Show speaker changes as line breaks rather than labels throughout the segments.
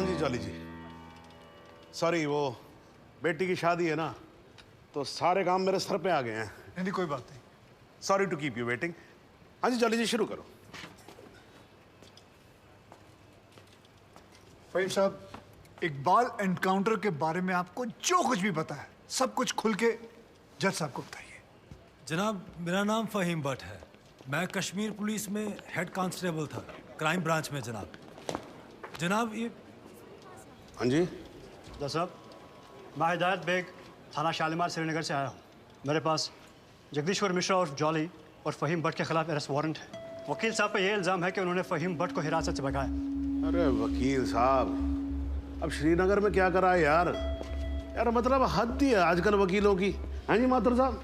जी jolly जी, sorry वो बेटी की शादी है ना, तो सारे काम मेरे सर पे आ गए हैं।
नहीं कोई बात नहीं।
Sorry to keep you waiting. हाँ जी जॉली जी शुरू करो।
फहीम साहब, इकबाल एनकाउंटर के बारे में आपको जो कुछ भी पता है सब कुछ खुल के जज साहब को बताइए।
जनाब, मेरा नाम फ़हीम भट्ट है। मैं कश्मीर पुलिस में हेड कांस्टेबल था, क्राइम ब्रांच में। जनाब ये
हाँ जी
जज साहब, मैं हिदायत बेग थाना शालीमार श्रीनगर से आया हूँ। मेरे पास जगदीश्वर मिश्रा और जॉली और फ़हीम भट्ट के खिलाफ अरेस्ट वारंट है। वकील साहब पे ये इल्ज़ाम है कि उन्होंने फ़हीम भट्ट को हिरासत से भगाया।
अरे वकील साहब, अब श्रीनगर में क्या करा है यार? यार मतलब हद ही है आजकल वकीलों की। हाँ जी माथुर साहब।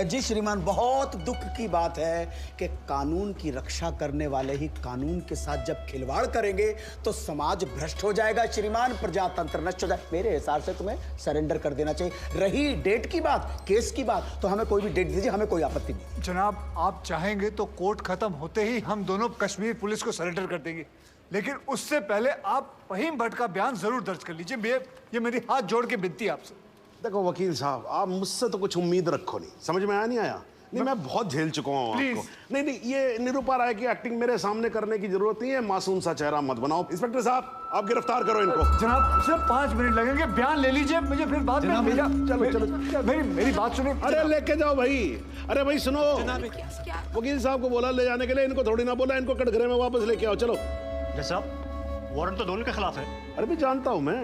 जी श्रीमान, बहुत दुख की बात है कि कानून की रक्षा करने वाले ही कानून के साथ जब खिलवाड़ करेंगे तो समाज भ्रष्ट हो जाएगा श्रीमान, प्रजातंत्र नष्ट हो जाए। मेरे हिसाब से तुम्हें सरेंडर कर देना चाहिए। रही डेट की बात, केस की बात, तो हमें कोई भी डेट दीजिए, हमें कोई आपत्ति नहीं।
जनाब, आप चाहेंगे तो कोर्ट खत्म होते ही हम दोनों कश्मीर पुलिस को सरेंडर कर देंगे, लेकिन उससे पहले आप फ़हीम भट्ट का बयान जरूर दर्ज कर लीजिए। ये मेरी हाथ जोड़ के विनती है आपसे।
देखो वकील साहब, आप मुझसे तो कुछ उम्मीद रखो नहीं, समझ में आया नहीं आया? नहीं मैं बहुत झेल चुका हूँ आपको। नहीं, ये निरूपा राय की एक्टिंग मेरे सामने करने की जरूरत नहीं है। मासूम सा चेहरा मत बनाओ। इंस्पेक्टर साहब, आप गिरफ्तार करो इनको।
जनाब सिर्फ 5 मिनट लगेंगे, बयान ले लीजिए, मुझे फिर बाद में भेजा। चलो मेरी बात सुनो।
अरे लेके जाओ भाई। अरे भाई सुनो, वकील साहब को बोला ले जाने के लिए, इनको थोड़ी ना बोला इनको कटघरे में वापस लेके आओ। चलो
जज साहब, वारंट तो दोनों के खिलाफ है।
अरे भी जानता हूं, मैं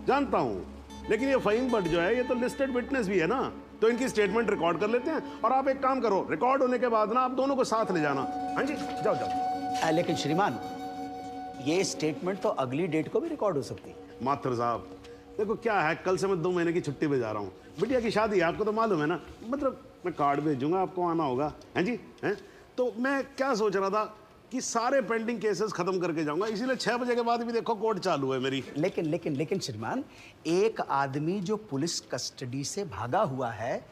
जानता हूं, लेकिन ये फ़हीम भट्ट जो है ये तो लिस्टेड विटनेस भी है ना, तो इनकी स्टेटमेंट रिकॉर्ड कर लेते हैं। और आप एक काम करो, रिकॉर्ड होने के बाद ना आप दोनों को साथ ले जाना। हाँ जी जाओ जाओ।
लेकिन श्रीमान, ये स्टेटमेंट तो अगली डेट को भी रिकॉर्ड हो सकती है।
माथुर साहब देखो क्या है, कल से मैं 2 महीने की छुट्टी पे जा रहा हूँ। बिटिया की शादी है, आपको तो मालूम है ना। मतलब मैं कार्ड भेजूंगा, आपको आना होगा। हैं जी हैं। तो मैं क्या सोच रहा था कि सारे पेंडिंग केसेस खत्म करके जाऊंगा, इसीलिए 6 बजे के बाद भी देखो कोर्ट चालू है मेरी।
लेकिन श्रीमान, एक आदमी जो पुलिस कस्टडी से भागा हुआ है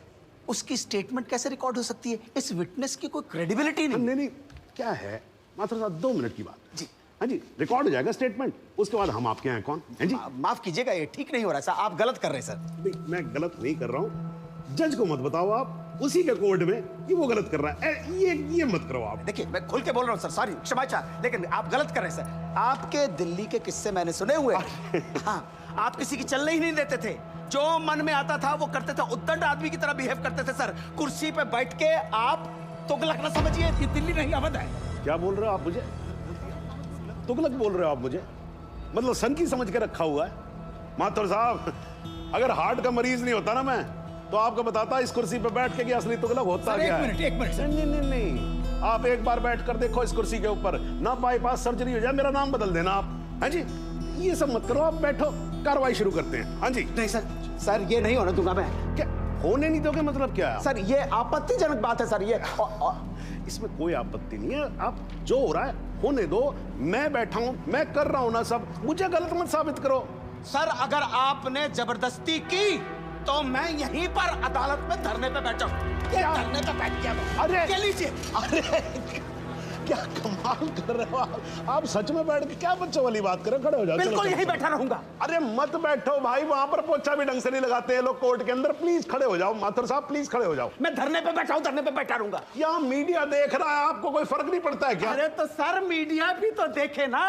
उसकी स्टेटमेंट कैसे रिकॉर्ड हो सकती है? इस विटनेस की कोई क्रेडिबिलिटी नहीं।
नहीं क्या है माथुर साहब, 2 मिनट की बात जी। हाँ जी, रिकॉर्ड हो जाएगा स्टेटमेंट, उसके बाद हम आपके हैं कौन हैं जी।
माफ कीजिएगा, ये ठीक नहीं हो रहा है सर, आप गलत कर रहे हैं सर।
नहीं मैं गलत नहीं कर रहा हूँ, जज को मत बताओ आप, उसी के कोर्ट में कि वो गलत कर रहा है। ये मत करो आप।
देखिए मैं खुल के बोल रहा हूँ सर, सॉरी क्षमा चाह, लेकिन आप गलत कर रहे हैं सर। आपके दिल्ली के किस्से मैंने सुने हुए। हाँ, आप किसी की चलने ही नहीं देते थे, जो मन में आता था वो करते थे, उद्दंड आदमी की तरह बिहेव करते थे सर। कुर्सी पे बैठ के आप तुगलक न समझिए, ये दिल्ली नहीं अवध है।
क्या बोल रहे हो आप मुझे? तुगलक बोल रहे हो आप मुझे? मतलब सन की समझ के रखा हुआ है? माथुर साहब, अगर हार्ट का मरीज नहीं होता ना मैं, तो आपको बताता इस कुर्सी पे बैठ के कि असली तुगलक होता क्या है।
एक मिनट सर।
नहीं, आप एक बार बैठ कर देखो इस कुर्सी के ऊपर, ना बाईपास सर्जरी हो जाए, मेरा नाम बदल देना आप। हाँ जी, ये सब मत करो, आप बैठो, कार्रवाई शुरू करते हैं। हाँ जी।
नहीं सर, ये नहीं होने दूंगा मैं।
क्या होने नहीं दोगे? मतलब क्या है
सर? ये आपत्तिजनक बात है सर। ये
इसमें कोई आपत्ति नहीं है, आप जो हो रहा है होने दो। मैं बैठा हूं, मैं कर रहा हूं ना सब, मुझे गलत मत साबित करो।
सर अगर आपने जबरदस्ती की तो मैं यहीं पर अदालत में धरने पे बैठा हूं। धरने पे बैठ गया।
अरे
क्या लीजिए।
अरे क्या कमाल कर रहे हो आप सच में बैठ के क्या बच्चों वाली बात कर रहे हो? खड़े हो जाओ।
बिल्कुल यहीं बैठा रहूंगा।
अरे मत बैठो भाई, वहां पर पोछा भी ढंग से नहीं लगाते हैं लोग कोर्ट के अंदर। प्लीज खड़े हो जाओ माथुर साहब, प्लीज खड़े हो जाओ।
मैं धरने पे बैठा हूं, धरने पे बैठा रहूंगा।
यहाँ मीडिया देख रहा है, आपको कोई फर्क नहीं पड़ता है क्या?
अरे तो सर मीडिया भी तो देखे ना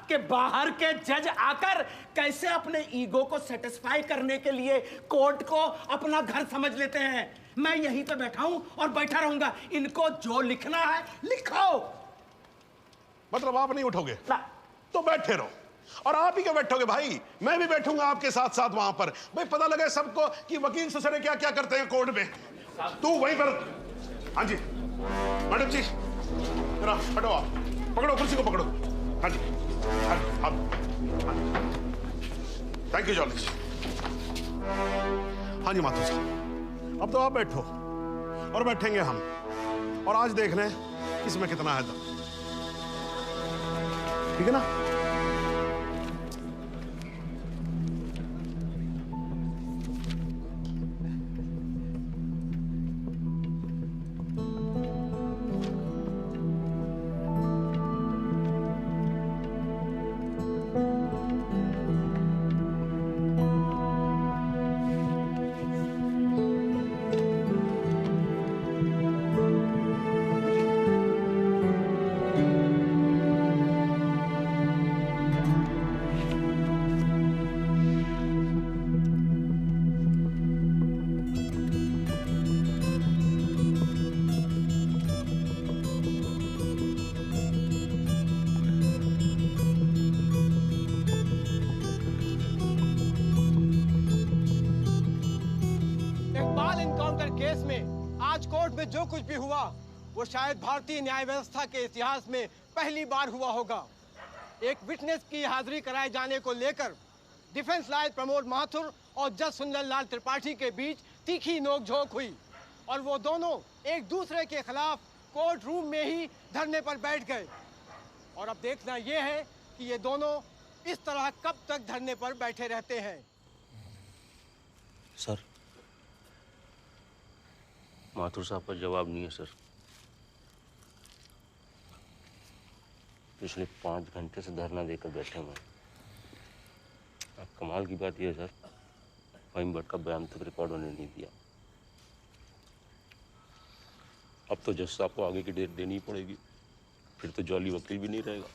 कि बाहर के जज आकर कैसे अपने ईगो को सेटिस्फाई करने के लिए कोर्ट को अपना घर समझ लेते हैं। मैं यहीं पे बैठा हूं और बैठा रहूंगा। इनको जो लिखना है लिखो।
मतलब आप नहीं उठोगे
ना।
तो बैठे रहो, और आप ही क्या बैठोगे भाई, मैं भी बैठूंगा आपके साथ साथ वहां पर। भाई पता लगे सबको कि वकील ससुरे क्या क्या करते हैं कोर्ट में। तू वहीं पर। हाँ जी मैडम जी, जरा हटो, आप पकड़ो कुर्सी को, पकड़ो। हाँ जी थैंक यू जॉली। हाँ जी माथुर साहब, अब तो आप बैठो और बैठेंगे हम, और आज देख लें इसमें कितना है दम। ठीक है ना?
जो कुछ भी हुआ वो शायद भारतीय न्याय व्यवस्था के इतिहास में पहली बार हुआ होगा। एक विटनेस की हाजिरी कराए जाने को लेकर डिफेंस लॉयर प्रमोद माथुर और जज सुंदर लाल त्रिपाठी के बीच तीखी नोकझोंक हुई और वो दोनों एक दूसरे के खिलाफ कोर्ट रूम में ही धरने पर बैठ गए। और अब देखना यह है कि ये दोनों इस तरह कब तक धरने पर बैठे रहते हैं।
सर, माथुर साहब का जवाब नहीं है सर। पिछले 5 घंटे से धरना देकर बैठे हुए हैं। अब कमाल की बात यह है सर, फहीम भट्ट का बयान तक रिकॉर्ड होने नहीं दिया। अब तो जज साहब को आगे की डेट देनी ही पड़ेगी, फिर तो जॉली वकील भी नहीं रहेगा।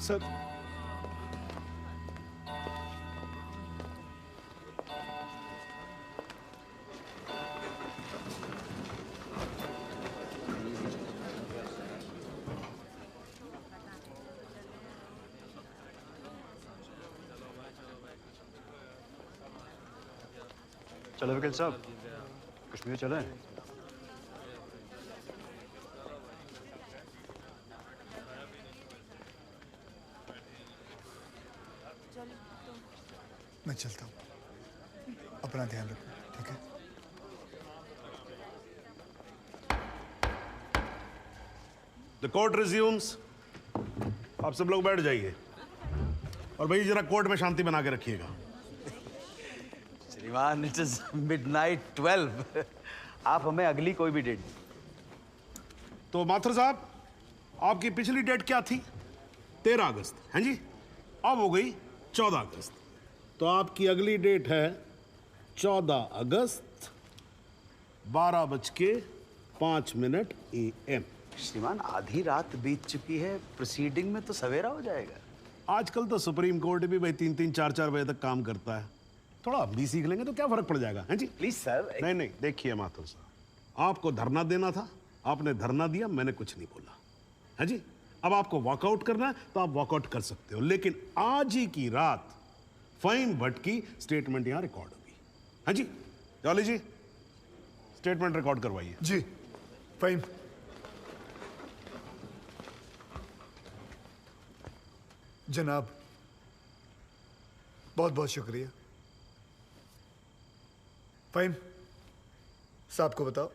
सर,
चलो वकील साहब, कश्मीर चलें।
मैं चलता हूँ, अपना ध्यान रखना, ठीक है?
The court resumes. आप सब लोग बैठ जाइए और भाई जरा कोर्ट में शांति बना के रखिएगा।
श्रीमान, इट इज मिडनाइट 12। आप हमें अगली कोई भी डेट।
तो माथुर साहब, आपकी पिछली डेट क्या थी? 13 अगस्त, हैं जी? अब हो गई 14 अगस्त। तो आपकी अगली डेट है 14 अगस्त 12:05 AM।
श्रीमान, आधी रात बीत चुकी है, प्रोसीडिंग में तो सवेरा हो जाएगा।
आजकल तो सुप्रीम कोर्ट भी भाई 3-3, 4-4 बजे तक काम करता है। थोड़ा हम भी सीख लेंगे तो क्या फर्क पड़ जाएगा, हैं जी?
Please sir.
नहीं नहीं, देखिए माथुर साहब, आपको धरना देना था, आपने धरना दिया, मैंने कुछ नहीं बोला, है जी? अब आपको वॉकआउट करना है तो आप वॉकआउट कर सकते हो, लेकिन आज ही की रात फहीम भट्ट की स्टेटमेंट यहां रिकॉर्ड होगी, है जी? जॉली जी, स्टेटमेंट रिकॉर्ड करवाइए।
जी, फहीम। जनाब, बहुत बहुत शुक्रिया। फहीम साहब को बताओ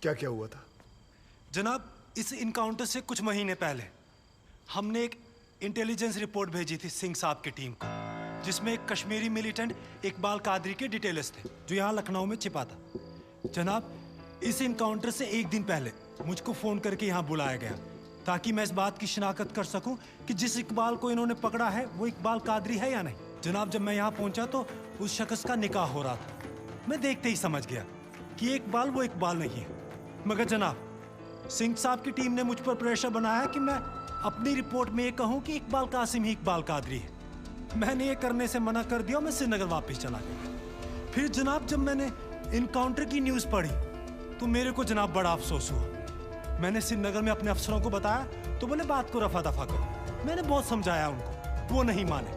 क्या क्या हुआ था।
जनाब, इस इनकाउंटर से कुछ महीने पहले हमने एक इंटेलिजेंस रिपोर्ट भेजी थी सिंह साहब की टीम को, जिसमें एक कश्मीरी मिलिटेंट इकबाल कादरी के डिटेल्स थे जो यहाँ लखनऊ में छिपा था। जनाब, इस इनकाउंटर से एक दिन पहले मुझको फ़ोन करके यहाँ बुलाया गया ताकि मैं इस बात की शिनाख्त कर सकूं कि जिस इकबाल को इन्होंने पकड़ा है वो इकबाल कादरी है या नहीं। जनाब, जब मैं यहाँ पहुँचा तो उस शख्स का निकाह हो रहा था। मैं देखते ही समझ गया कि ये इकबाल वो इकबाल नहीं है। मगर जनाब, सिंह साहब की टीम ने मुझ पर प्रेशर बनाया कि मैं अपनी रिपोर्ट में ये कहूँ कि इकबाल कासिम ही इकबाल कादरी है। मैंने ये करने से मना कर दिया और मैं श्रीनगर वापस चला गया। फिर जनाब, जब मैंने इनकाउंटर की न्यूज़ पढ़ी तो मेरे को जनाब बड़ा अफसोस हुआ। मैंने श्रीनगर में अपने अफसरों को बताया तो बोले बात को रफा दफा करो। मैंने बहुत समझाया उनको, वो नहीं माने।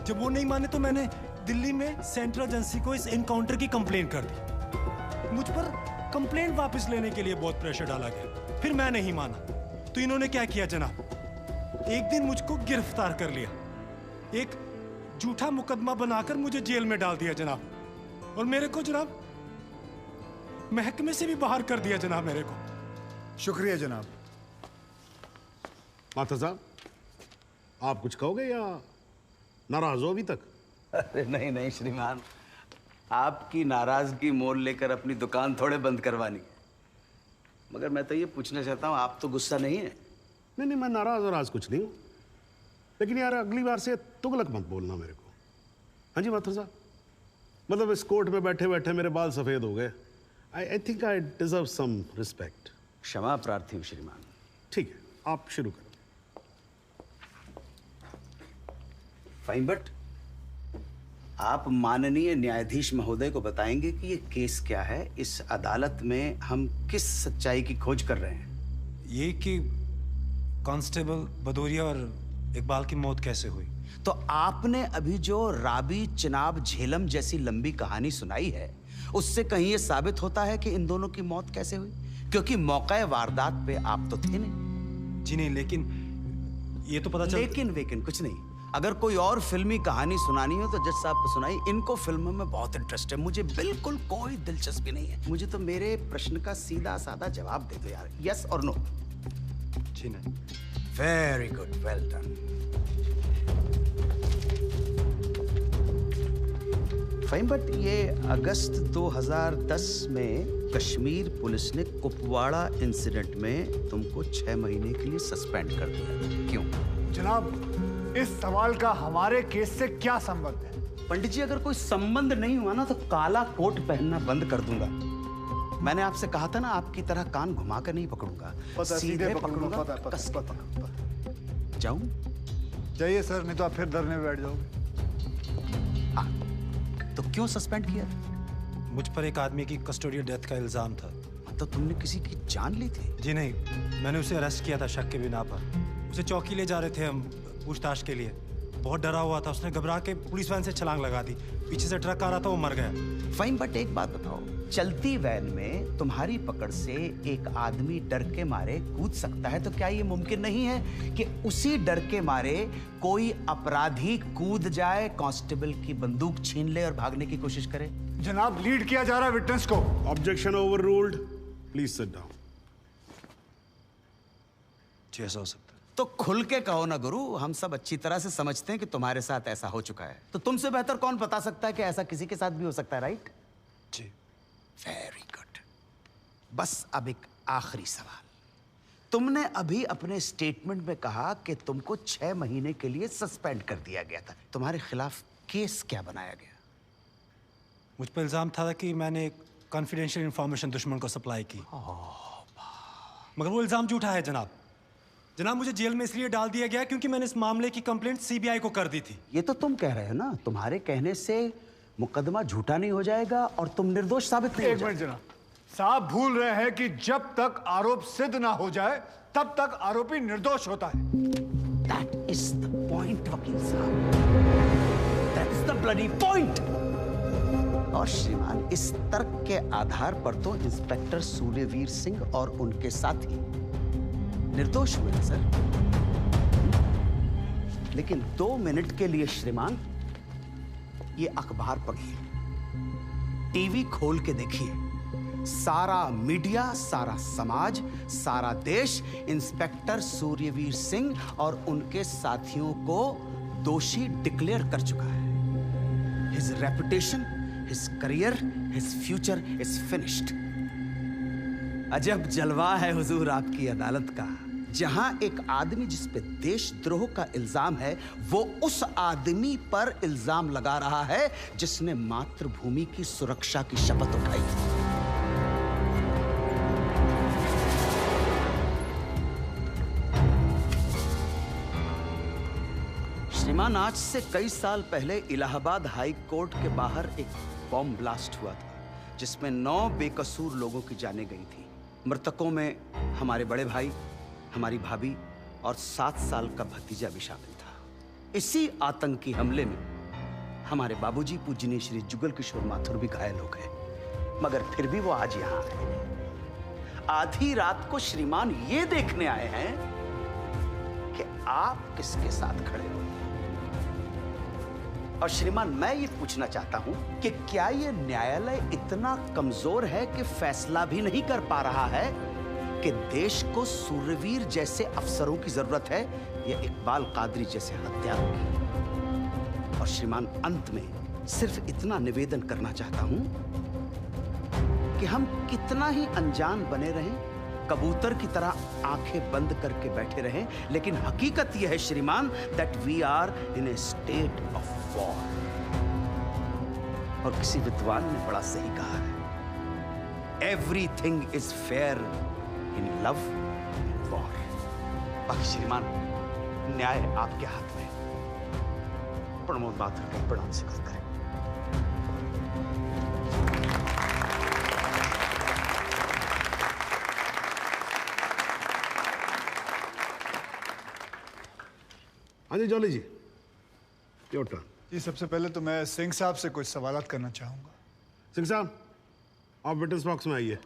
जब वो नहीं माने तो मैंने दिल्ली में सेंट्रल एजेंसी को इस इनकाउंटर की कंप्लेन कर दी। मुझ पर कंप्लेंट वापस लेने के लिए बहुत प्रेशर डाला गया। फिर मैं नहीं माना तो इन्होंने क्या किया जनाब, एक दिन मुझको गिरफ्तार कर लिया, एक झूठा मुकदमा बनाकर मुझे जेल में डाल दिया जनाब, और मेरे को जनाब महकमे से भी बाहर कर दिया जनाब मेरे को।
शुक्रिया जनाब।
माथुर साहब, आप कुछ कहोगे या नाराज हो अभी तक?
अरे नहीं नहीं श्रीमान, आपकी नाराजगी मोल लेकर अपनी दुकान थोड़े बंद करवानी है। मगर मैं तो ये पूछना चाहता हूँ, आप तो गुस्सा नहीं है?
नहीं नहीं, मैं नाराज और आज कुछ नहीं हूं, लेकिन यार अगली बार से तुगलक मत बोलना मेरे को, हाँ जी माथुर साहब, मतलब इस कोर्ट में बैठे बैठे मेरे बाल सफेद हो गए। I think I deserve some respect.
क्षमा प्रार्थी हूँ श्रीमान।
ठीक है, आप शुरू करो।
फाइन बट आप माननीय न्यायाधीश महोदय को बताएंगे कि ये केस क्या है, इस अदालत में हम किस सच्चाई की खोज कर रहे हैं।
ये कि कांस्टेबल भदौरिया और इकबाल की मौत कैसे हुई।
तो आपने अभी जो राबी चिनाब झेलम जैसी लंबी कहानी सुनाई है, उससे कहीं ये साबित होता है कि इन दोनों की मौत कैसे हुई? क्योंकि मौके वारदात पे आप तो थे नहीं।
जी नहीं, लेकिन ये तो पता चल।
लेकिन वेकिन कुछ नहीं। अगर कोई और फिल्मी कहानी सुनानी हो तो जज साहब को सुनाई। इनको फिल्मों में बहुत इंटरेस्ट है, मुझे बिल्कुल कोई दिलचस्पी नहीं है। मुझे तो मेरे प्रश्न का सीधा साधा जवाब दे दो यार, यस और नो।
जी नहीं।
Very good, well done. Fine but ये अगस्त 2010 में कश्मीर पुलिस ने कुपवाड़ा इंसिडेंट में तुमको 6 महीने के लिए सस्पेंड कर दिया, क्यों?
जनाब, इस सवाल का हमारे केस से क्या संबंध है?
पंडित जी, अगर कोई संबंध नहीं हुआ ना तो काला कोट पहनना बंद कर दूंगा। मैंने आपसे कहा था ना, आपकी तरह कान घुमा कर नहीं पकड़ूंगा, सीधे पकड़ूंगा, कस के पकड़ूंगा। जाऊं?
जाइए सर, नहीं तो आप फिर धरने में बैठ जाओगे।
तो क्यों सस्पेंड किया?
मुझ पर एक आदमी की कस्टोडियल डेथ का इल्जाम था।
तो तुमने किसी की जान ली थी?
जी नहीं, मैंने उसे अरेस्ट किया था शक के बिना पर। उसे चौकी ले जा रहे थे हम पूछताछ के लिए। बहुत डरा हुआ था, उसने घबरा के पुलिस वैन से छलांग लगा दी। पीछे से ट्रक आ रहा था, वो मर गया।
फाइन बट एक बात बताओ, चलती वैन में तुम्हारी पकड़ से एक आदमी डर के मारे कूद सकता है, तो क्या ये मुमकिन नहीं है कि उसी डर के मारे कोई अपराधी कूद जाए, कांस्टेबल की बंदूक छीन ले और भागने की कोशिश करे?
जनाब, लीड किया जा रहा है विटनेस को।
Objection overruled, please sit down.
जी ऐसा हो सकता है।
तो खुल के कहो ना गुरु, हम सब अच्छी तरह से समझते हैं कि तुम्हारे साथ ऐसा हो चुका है। तो तुमसे बेहतर कौन बता सकता है कि ऐसा किसी के साथ भी हो सकता है, राइट?
जी।
Very good. बस अब एक आखिरी सवाल। तुमने अभी अपने स्टेटमेंट में कहा कि तुमको 6 महीने के लिए सस्पेंड कर दिया गया था। तुम्हारे खिलाफ केस क्या बनाया गया?
मुझ पर इल्जाम था कि मैंने एक कॉन्फिडेंशियल इंफॉर्मेशन दुश्मन को सप्लाई की। मगर वो इल्जाम झूठा है जनाब। जनाब, मुझे जेल में इसलिए डाल दिया गया क्योंकि मैंने इस मामले की कंप्लेंट सीबीआई को कर दी थी।
ये तो तुम कह रहे हो ना, तुम्हारे कहने से मुकदमा झूठा नहीं हो जाएगा और तुम निर्दोष साबित नहीं हो
एक मिनट जनाब, साहब भूल रहे हैं कि जब तक आरोप सिद्ध ना हो जाए तब तक आरोपी निर्दोष होता है।
That is the point, वकील साहब। That's the bloody point। और श्रीमान, इस तर्क के आधार पर तो इंस्पेक्टर सूर्यवीर सिंह और उनके साथी निर्दोष हुए हैं सर। लेकिन 2 मिनट के लिए श्रीमान ये अखबार पढ़िए, टीवी खोल के देखिए। सारा मीडिया, सारा समाज, सारा देश इंस्पेक्टर सूर्यवीर सिंह और उनके साथियों को दोषी डिक्लेयर कर चुका है। His reputation, his career, his future is finished. अजब जलवा है हुजूर आपकी अदालत का, जहां एक आदमी जिस पे देशद्रोह का इल्जाम है, वो उस आदमी पर इल्जाम लगा रहा है जिसने मातृभूमि की सुरक्षा की शपथ उठाई। श्रीमान, आज से कई साल पहले इलाहाबाद हाई कोर्ट के बाहर एक बॉम्ब ब्लास्ट हुआ था जिसमें 9 बेकसूर लोगों की जानें गई थी। मृतकों में हमारे बड़े भाई, हमारी भाभी और 7 साल का भतीजा भी शामिल था। इसी आतंकी हमले में हमारे बाबूजी पूजनीय श्री जुगल किशोर माथुर भी घायल हो गए, मगर फिर भी वो आज यहां आए हैं। आधी रात को श्रीमान ये देखने आए हैं कि आप किसके साथ खड़े हो। और श्रीमान, मैं ये पूछना चाहता हूं कि क्या ये न्यायालय इतना कमजोर है कि फैसला भी नहीं कर पा रहा है कि देश को सूर्यवीर जैसे अफसरों की जरूरत है या इकबाल कादरी जैसे हत्यारों की? और श्रीमान, अंत में सिर्फ इतना निवेदन करना चाहता हूं कि हम कितना ही अनजान बने रहें, कबूतर की तरह आंखें बंद करके बैठे रहें, लेकिन हकीकत यह है श्रीमान that we are in a state of war. और किसी विद्वान ने बड़ा सही कहा है, everything is fair in love and war. बाकी श्रीमान, न्याय आपके हाथ में। प्रमोद माथुर को प्रणाम स्वीकार करें।
हाँ जी जॉली जी, योर टर्न।
जी सबसे पहले तो मैं सिंह साहब से कुछ सवालात करना चाहूंगा।
सिंह साहब, आप विटनेस बॉक्स में आइए।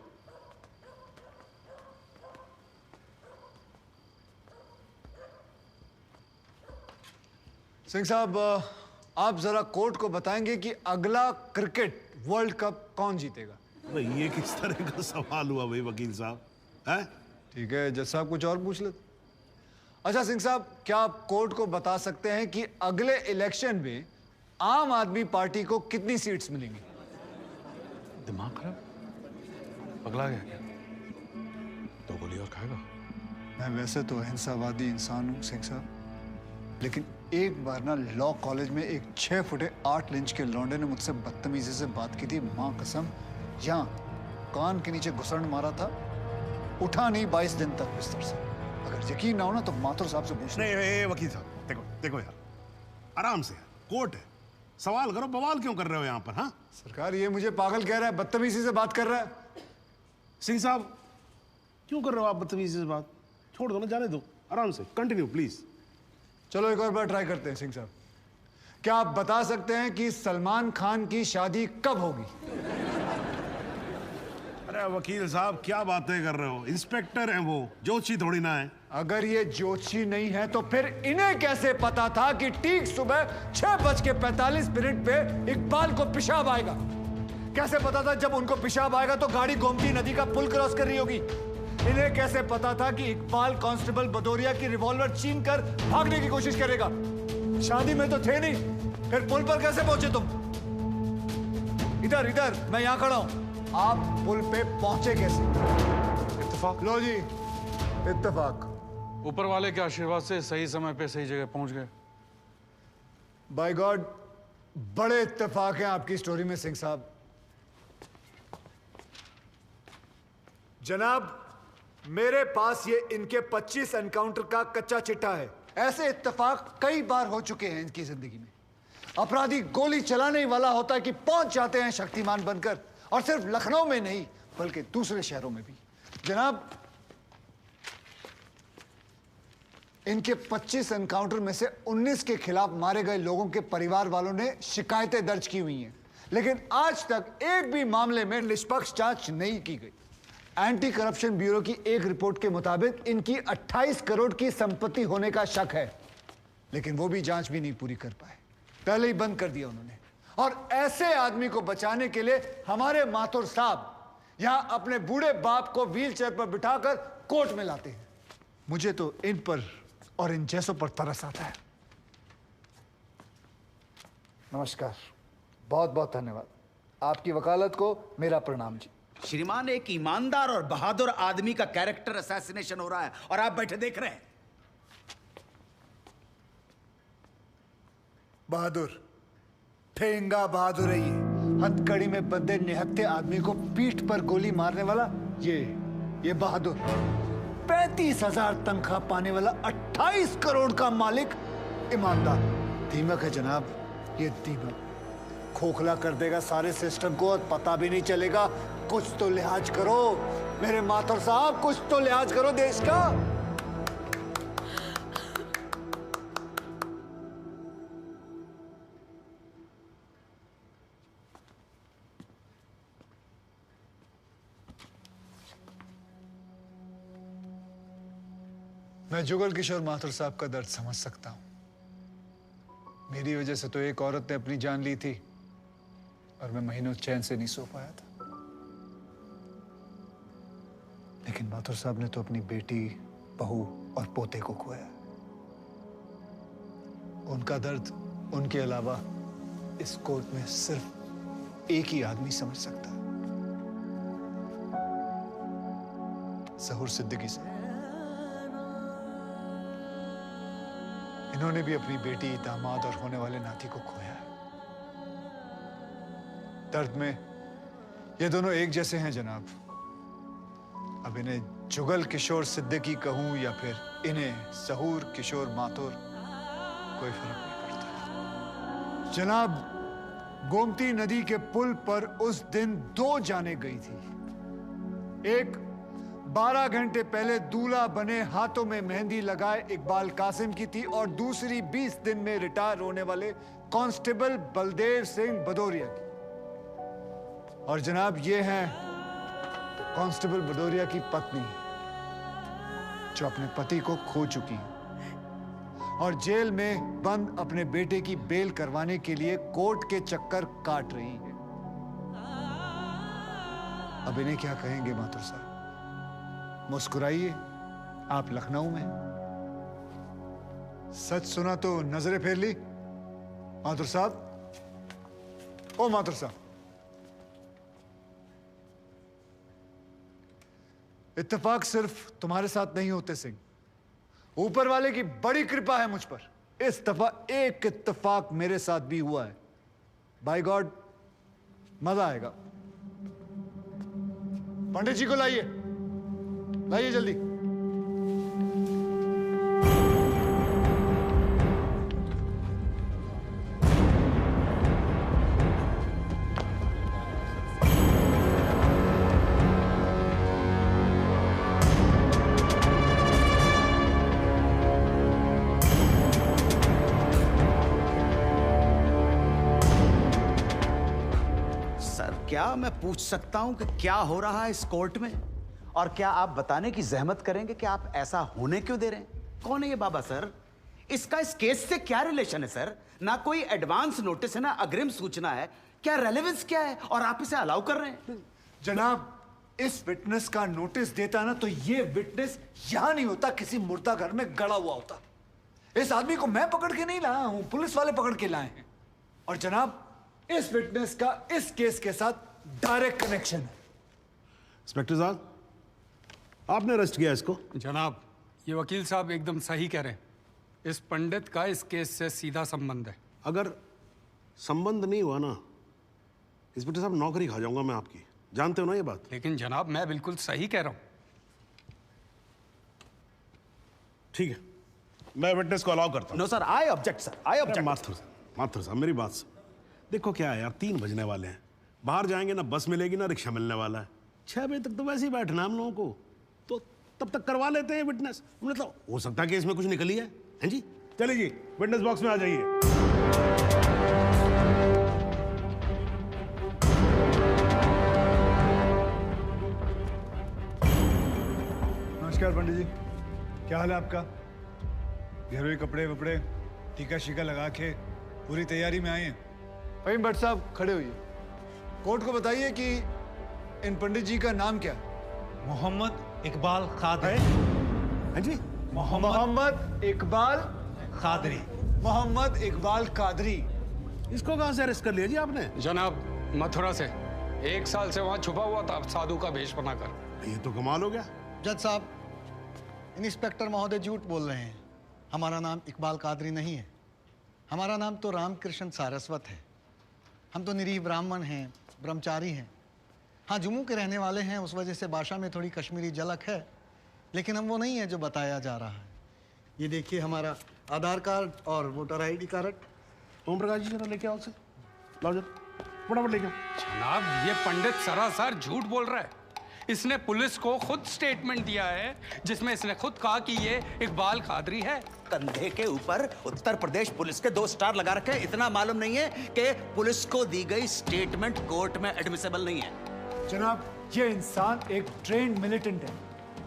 सिंह साहब, आप जरा कोर्ट को बताएंगे कि अगला क्रिकेट वर्ल्ड कप कौन जीतेगा?
भाई ये किस तरह का सवाल हुआ भाई वकील साहब? हैं?
ठीक है, जज साहब कुछ और पूछ लेते। अच्छा सिंह साहब, क्या आप कोर्ट को बता सकते हैं कि अगले इलेक्शन में आम आदमी पार्टी को कितनी सीट्स मिलेंगी?
दिमाग खराब, पगला गया क्या? तो गोली और खाएगा?
मैं वैसे तो अहिंसावादी इंसान हूँ सिंह साहब, लेकिन एक बार ना लॉ कॉलेज में एक 6 फुटे 8 इंच के लौंडे ने मुझसे बदतमीजी से बात की थी। माँ कसम, यहाँ कान के नीचे घुसड़ मारा था, उठा नहीं 22 दिन तक बिस्तर से। अगर यकीन ना हो ना तो माथुर साहब से पूछ
नहीं वकील साहब, देखो देखो यार, आराम से, कोर्ट है, सवाल करो, बवाल क्यों कर रहे हो यहाँ पर? हाँ
सरकार, ये मुझे पागल कह रहा है, बदतमीजी से बात कर रहा है।
सिंह साहब, क्यों कर रहे हो आप बदतमीजी से बात? छोड़ दो ना, जाने दो, आराम से कंटिन्यू प्लीज।
चलो एक और बार ट्राई करते हैं। सिंह साहब, क्या आप बता सकते हैं कि सलमान खान की शादी कब होगी?
अरे वकील साहब, क्या बातें कर रहे हो? इंस्पेक्टर हैं वो, जोशी थोड़ी ना है।
अगर ये जोशी नहीं है तो फिर इन्हें कैसे पता था कि ठीक सुबह 6:45 पे इकबाल को पेशाब आएगा? कैसे पता था जब उनको पेशाब आएगा तो गाड़ी गोमती नदी का पुल क्रॉस कर रही होगी? इन्हें कैसे पता था कि इकबाल कांस्टेबल भदौरिया की रिवॉल्वर छीन कर भागने की कोशिश करेगा? शादी में तो थे नहीं, फिर पुल पर कैसे पहुंचे तुम? इधर इधर, मैं यहां खड़ा हूं, आप पुल पे पहुंचे कैसे?
इत्तेफाक।
लो जी, इत्तेफाक।
ऊपर वाले के आशीर्वाद से सही समय पे सही जगह पहुंच गए।
बाय गॉड, बड़े इत्तेफाक हैं आपकी स्टोरी में सिंह साहब। जनाब, मेरे पास ये इनके 25 एनकाउंटर का कच्चा चिट्ठा है। ऐसे इत्तेफाक कई बार हो चुके हैं इनकी जिंदगी में। अपराधी गोली चलाने ही वाला होता है कि पहुंच जाते हैं शक्तिमान बनकर, और सिर्फ लखनऊ में नहीं बल्कि दूसरे शहरों में भी। जनाब, इनके 25 एनकाउंटर में से 19 के खिलाफ मारे गए लोगों के परिवार वालों ने शिकायतें दर्ज की हुई हैं, लेकिन आज तक एक भी मामले में निष्पक्ष जांच नहीं की गई। एंटी करप्शन ब्यूरो की एक रिपोर्ट के मुताबिक इनकी 28 करोड़ की संपत्ति होने का शक है, लेकिन वो भी जांच भी नहीं पूरी कर पाए, पहले ही बंद कर दिया उन्होंने। और ऐसे आदमी को बचाने के लिए हमारे माथुर साहब यहां अपने बूढ़े बाप को व्हीलचेयर पर बिठाकर कोर्ट में लाते हैं। मुझे तो इन पर और इन जैसों पर तरस आता है। नमस्कार, बहुत बहुत धन्यवाद। आपकी वकालत को मेरा प्रणाम जी।
श्रीमान, एक ईमानदार और बहादुर आदमी का कैरेक्टर असैसिनेशन हो रहा है और आप बैठे देख रहे हैं।
बहादुर, ठेंगा बहादुर है ये। हथकड़ी में बंधे निहत्थे आदमी को पीठ पर गोली मारने वाला ये बहादुर। 35,000 तनख्वाह पाने वाला 28 करोड़ का मालिक ईमानदार। दीमक है जनाब, ये दीमक खोखला कर देगा सारे सिस्टम को और पता भी नहीं चलेगा। कुछ तो लिहाज करो मेरे माथुर साहब, कुछ तो लिहाज करो देश का। मैं जुगल किशोर माथुर साहब का दर्द समझ सकता हूं। मेरी वजह से तो एक औरत ने अपनी जान ली थी और मैं महीनों चैन से नहीं सो पाया था। लेकिन माथुर साहब ने तो अपनी बेटी, बहू और पोते को खोया। उनका दर्द उनके अलावा इस कोर्ट में सिर्फ एक ही आदमी समझ सकता है, ज़हूर सिद्दीकी साहब। इन्होंने भी अपनी बेटी, दामाद और होने वाले नाती को खोया है। दर्द में ये दोनों एक जैसे हैं जनाब। अब इन्हें जुगल किशोर सिद्दीकी कहूं या फिर इन्हें सहूर किशोर माथुर, कोई फर्क नहीं पड़ता। जनाब, गोमती नदी के पुल पर उस दिन 2 जानें गई थी। एक 12 घंटे पहले दूल्हा बने, हाथों में मेहंदी लगाए इकबाल कासिम की थी, और दूसरी 20 दिन में रिटायर होने वाले कांस्टेबल बलदेव सिंह भदौरिया की। और जनाब, ये हैं कांस्टेबल भदौरिया की पत्नी, जो अपने पति को खो चुकी है और जेल में बंद अपने बेटे की बेल करवाने के लिए कोर्ट के चक्कर काट रही है। अब इन्हें क्या कहेंगे माथुर साहब? मुस्कुराइए, आप लखनऊ में। सच सुना तो नजरें फेर ली माथुर साहब। ओ माथुर साहब, इत्तेफाक सिर्फ तुम्हारे साथ नहीं होते सिंह, ऊपर वाले की बड़ी कृपा है मुझ पर। इस दफा एक इत्तेफाक मेरे साथ भी हुआ है। बाय गॉड, मजा आएगा। पंडित जी को लाइए, लाइए जल्दी।
क्या मैं पूछ सकता हूं कि क्या हो रहा है इस कोर्ट में? और क्या आप बताने की जहमत करेंगे कि आप ऐसा होने क्यों दे रहे हैं? कौन है ये बाबा सर? इसका इस केस से क्या रिलेशन है सर? ना कोई एडवांस नोटिस है, ना अग्रिम सूचना है। क्या रेलेवेंस क्या है और आप इसे अलाउ कर रहे हैं?
जनाब, इस विटनेस का नोटिस देता ना तो ये विटनेस यहां नहीं होता, किसी मुर्दा घर में गड़ा हुआ होता। इस आदमी को मैं पकड़ के नहीं लाया हूं, पुलिस वाले पकड़ के लाए हैं। और जनाब, इस विटनेस का इस केस के साथ डायरेक्ट कनेक्शन है।
इंस्पेक्टर साहब, आपने अरेस्ट किया इसको?
जनाब, ये वकील साहब एकदम सही कह रहे हैं। इस पंडित का इस केस से सीधा संबंध है।
अगर संबंध नहीं हुआ ना, इंस्पेक्टर साहब, नौकरी खा जाऊंगा मैं आपकी। जानते हो ना ये बात?
लेकिन जनाब, मैं बिल्कुल सही कह रहा हूं।
ठीक है, मैं विटनेस को अलाउ करता हूं।
No sir, I object sir, I object.
Mathur साहब, मेरी बात सुन। देखो क्या है यार, 3 बजने वाले हैं, बाहर जाएंगे ना बस मिलेगी ना रिक्शा मिलने वाला है। 6 बजे तक तो वैसे ही बैठना हम लोगों को, तो तब तक करवा लेते हैं विटनेस। मतलब हो सकता है कि इसमें कुछ निकली है। हैं जी? चलिए जी, विटनेस बॉक्स में आ जाइए।
नमस्कार पंडित जी, क्या हाल है आपका? घरेलू कपड़े वपड़े टीका शीका लगा के पूरी तैयारी में आए हैं। फहीम भट्ट साहब, खड़े होइए। कोर्ट को बताइए कि इन पंडित जी का नाम क्या है?
मोहम्मद इकबाल कादरी।
हैं जी?
मोहम्मद इकबाल
कादरी।
मोहम्मद इकबाल कादरी।
इसको कहां से अरेस्ट कर लिया जी आपने?
जनाब, मथुरा से 1 साल से वहां छुपा हुआ था साधु का भेष बनाकर।
ये तो कमाल हो गया।
जज साहब, इंस्पेक्टर महोदय झूठ बोल रहे हैं। हमारा नाम इकबाल कादरी नहीं है, हमारा नाम तो रामकृष्ण सारस्वत है। हम तो निरीह ब्राह्मण हैं, ब्रह्मचारी हैं। हाँ, जम्मू के रहने वाले हैं, उस वजह से भाषा में थोड़ी कश्मीरी झलक है, लेकिन हम वो नहीं है जो बताया जा रहा है। ये देखिए हमारा आधार कार्ड और voter ID card.
Om Prakash ji, जरा लेके आओ उसे। लाओ जरा, फटाफट लेके आओ।
जनाब, ये पंडित सरासर झूठ बोल रहा है। इसने पुलिस को खुद स्टेटमेंट दिया है, जिसमें इसने खुद कहा कि ये इकबाल कादरी है।
कंधे के ऊपर उत्तर प्रदेश पुलिस के 2 स्टार लगा रखे हैं। इतना मालूम नहीं है कि पुलिस को दी गई स्टेटमेंट कोर्ट में एडमिसेबल नहीं है।
जनाब, ये इंसान एक ट्रेन्ड मिलिटेंट है।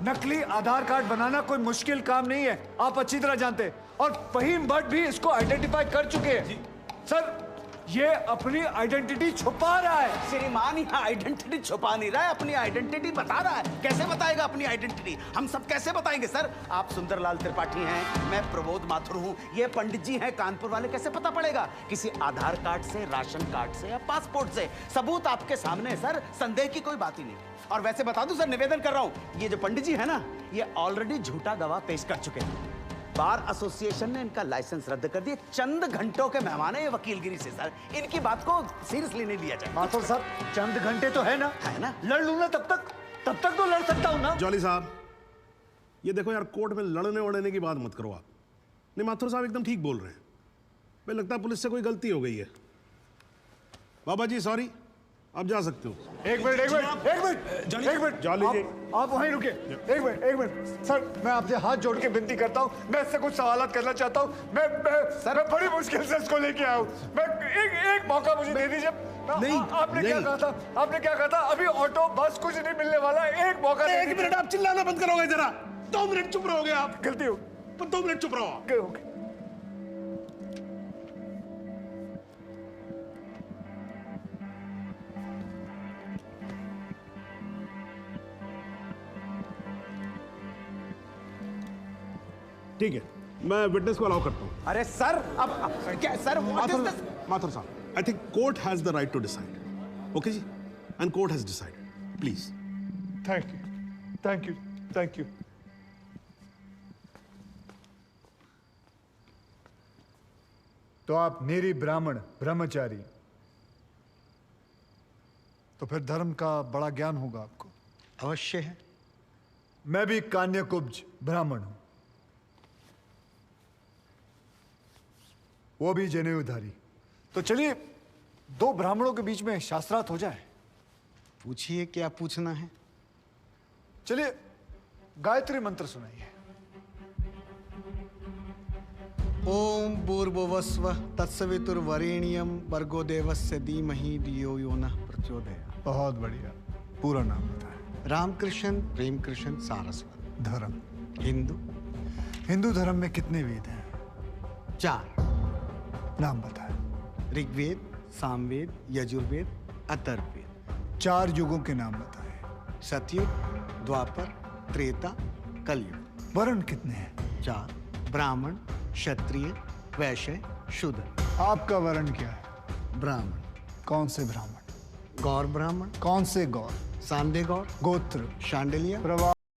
नकली आधार कार्ड बनाना कोई मुश्किल काम नहीं है, आप अच्छी तरह जानते हैं। और फहीम भट्ट भी इसको आइडेंटिफाई कर चुके हैं। सर, ये अपनी आइडेंटिटी छुपा रहा है।
श्रीमान यहाँ आइडेंटिटी छुपा नहीं रहा है, अपनी आइडेंटिटी बता रहा है। कैसे बताएगा अपनी आइडेंटिटी? हम सब कैसे बताएंगे सर? आप सुंदरलाल त्रिपाठी हैं, मैं प्रबोध माथुर हूँ, ये पंडित जी हैं कानपुर वाले। कैसे पता पड़ेगा? किसी आधार कार्ड से, राशन कार्ड से या पासपोर्ट से। सबूत आपके सामने है सर, संदेह की कोई बात ही नहीं। और वैसे बता दूं सर, निवेदन कर रहा हूँ, ये जो पंडित जी है ना, ये ऑलरेडी झूठा गवाह पेश कर चुके हैं। बार एसोसिएशन ने इनका लाइसेंस रद्द कर दिया। चंद घंटों के मेहमान है ये वकीलगिरी से सर, इनकी बात को सीरियसली नहीं लिया जाए।
माथुर साहब चंद घंटे तो है ना, लड़ लूं ना तब तक तो लड़ सकता हूं ना।
जॉली साहब ये देखो यार, कोर्ट में लड़ने वड़ने की बात मत करो आप। नहीं माथुर साहब एकदम ठीक बोल रहे हैं। मुझे लगता है पुलिस से कोई गलती हो गई है। बाबा जी सॉरी, आप जा सकते हो।
एक मिनट
जॉली जी
आप वहीं रुके। एक मिनट सर, मैं आपसे हाथ जोड़ के विनती करता हूँ, मैं इससे कुछ सवालात करना चाहता हूँ। मैं बड़ी मुश्किल से इसको लेके आया हूँ। मैं एक मौका मुझे दे दीजिए।
नहीं,
आपने क्या कहा था? अभी ऑटो बस कुछ नहीं मिलने वाला, एक मौका।
एक मिनट आप चिल्लाना बंद करोगे जरा? 2 मिनट चुप रहोगे आप?
गलती हो,
2 मिनट चुप रहो आप। ठीक है, मैं विटनेस को अलाउ करता हूं।
अरे सर अब क्या सर,
माथुर साहब, I think court has the right to decide. Okay जी, and court has decided. Please.
Thank you. तो आप मेरी ब्राह्मण ब्रह्मचारी, तो फिर धर्म का बड़ा ज्ञान होगा आपको।
अवश्य है।
मैं भी कान्यकुब्ज ब्राह्मण हूं, वो भी जनेऊधारी। तो चलिए 2 ब्राह्मणों के बीच में शास्त्रार्थ हो जाए।
पूछिए क्या पूछना है।
चलिए गायत्री मंत्र सुनाइए।
ओम भूर्भुवस्वः तत्सवितुर्वरेण्यं भर्गो देवस्य धीमहि धियो यो नः प्रचोदयात्।
बहुत बढ़िया, पूरा नाम बताएं।
रामकृष्ण प्रेमकृष्ण सारस्वत।
धर्म
हिंदू
धर्म में कितने वेद हैं?
4।
नाम बताएं।
ऋग्वेद, सामवेद, यजुर्वेद, अथर्ववेद।
4 युगों के नाम बताएं।
सतयुग, द्वापर, त्रेता, कलयुग।
वर्ण कितने हैं?
4। ब्राह्मण, क्षत्रिय, वैश्य, शूद्र।
आपका वर्ण क्या है?
ब्राह्मण।
कौन से ब्राह्मण?
गौर ब्राह्मण।
कौन से गौर?
सांदे गौर।
गोत्र?
शांडिलिया।